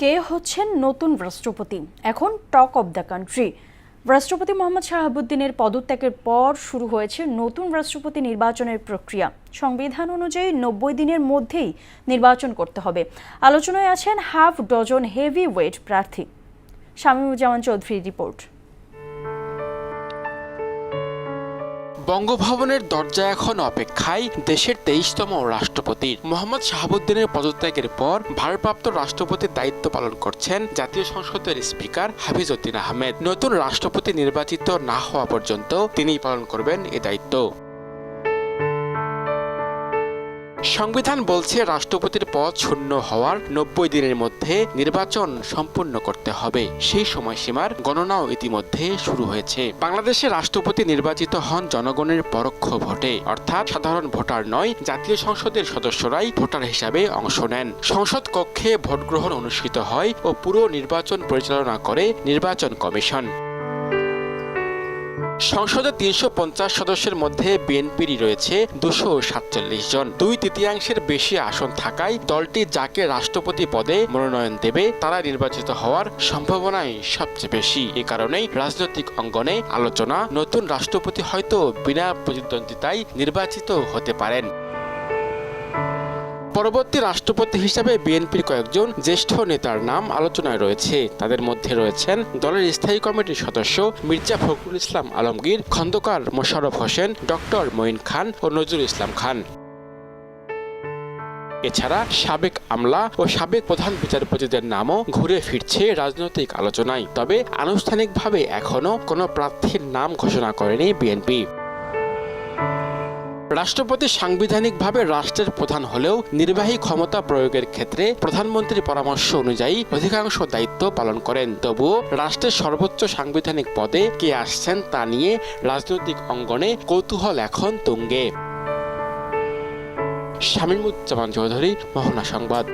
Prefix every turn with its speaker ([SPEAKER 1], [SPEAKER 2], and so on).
[SPEAKER 1] কে হচ্ছেন নতুন রাষ্ট্রপতি? এখন টক অব দ্য কান্ট্রি। রাষ্ট্রপতি মোহাম্মদ শাহাবুদ্দিনের পদত্যাগের পর শুরু হয়েছে নতুন রাষ্ট্রপতি নির্বাচনের প্রক্রিয়া। সংবিধান অনুযায়ী ৯০ দিনের মধ্যেই নির্বাচন করতে হবে। আলোচনায় আছেন হাফ ডজন হেভি ওয়েট প্রার্থী। শামীমুজ্জামান চৌধুরীর রিপোর্ট।
[SPEAKER 2] বঙ্গভবনের দরজা এখন অপেক্ষায় দেশের ২৩তম রাষ্ট্রপতি মোহাম্মদ শাহাবুদ্দিনের পদত্যাগের পর ভারপ্রাপ্ত রাষ্ট্রপতির দায়িত্ব পালন করছেন জাতীয় সংসদের স্পিকার হাফিজ উদ্দিন আহমেদ। নতুন রাষ্ট্রপতি নির্বাচিত না হওয়া পর্যন্ত তিনিই পালন করবেন এ দায়িত্ব। সংবিধান বলছে রাষ্ট্রপতির পদ শূন্য হওয়ার ৯০ দিনের মধ্যে নির্বাচন সম্পূর্ণ করতে হবে। সেই সময়সীমার গণনাও ইতিমধ্যে শুরু হয়েছে। বাংলাদেশে রাষ্ট্রপতি নির্বাচিত হন জনগণের পরোক্ষ ভোটে, অর্থাৎ সাধারণ ভোটার নয়, জাতীয় সংসদের সদস্যরাই ভোটার হিসাবে অংশ নেন। সংসদ কক্ষে ভোট গ্রহণ অনুষ্ঠিত হয় ও পুরো নির্বাচন পরিচালনা করে নির্বাচন কমিশন। সংসদে ৩৫০ সদস্যের মধ্যে বিএনপিরই রয়েছে ২৪৭ জন। ২/৩ বেশি আসন থাকায় দলটি যাকে রাষ্ট্রপতি পদে মনোনয়ন দেবে তারা নির্বাচিত হওয়ার সম্ভাবনাই সবচেয়ে বেশি। এ কারণেই রাজনৈতিক অঙ্গনে আলোচনা, নতুন রাষ্ট্রপতি হয়তো বিনা প্রতিদ্বন্দ্বিতায় নির্বাচিত হতে পারেন। পরবর্তী রাষ্ট্রপতি হিসাবে বিএনপির কয়েকজন জ্যেষ্ঠ নেতার নাম আলোচনায় রয়েছে। তাদের মধ্যে রয়েছেন দলের স্থায়ী কমিটির সদস্য মির্জা ফখরুল ইসলাম আলমগীর, খন্দকার মোশাররফ হোসেন, ডক্টর মঈন খান ও নজরুল ইসলাম খান। এছাড়া সাবেক আমলা ও সাবেক প্রধান বিচারপতিদের নামও ঘুরে ফিরছে রাজনৈতিক আলোচনায়। তবে আনুষ্ঠানিকভাবে এখনো কোনো প্রার্থীর নাম ঘোষণা করেনি বিএনপি। রাষ্ট্রপতি সাংবিধানিকভাবে রাষ্ট্রের প্রধান হলেও নির্বাহী ক্ষমতা প্রয়োগের ক্ষেত্রে প্রধানমন্ত্রীর পরামর্শ অনুযায়ী অধিকাংশ দায়িত্ব পালন করেন। তবুও রাষ্ট্রের সর্বোচ্চ সাংবিধানিক পদে কে আসছেন তা নিয়ে রাজনৈতিক অঙ্গনে কৌতূহল এখন তুঙ্গে। শামীমুজ্জামান চৌধুরী, মোহনা সংবাদ।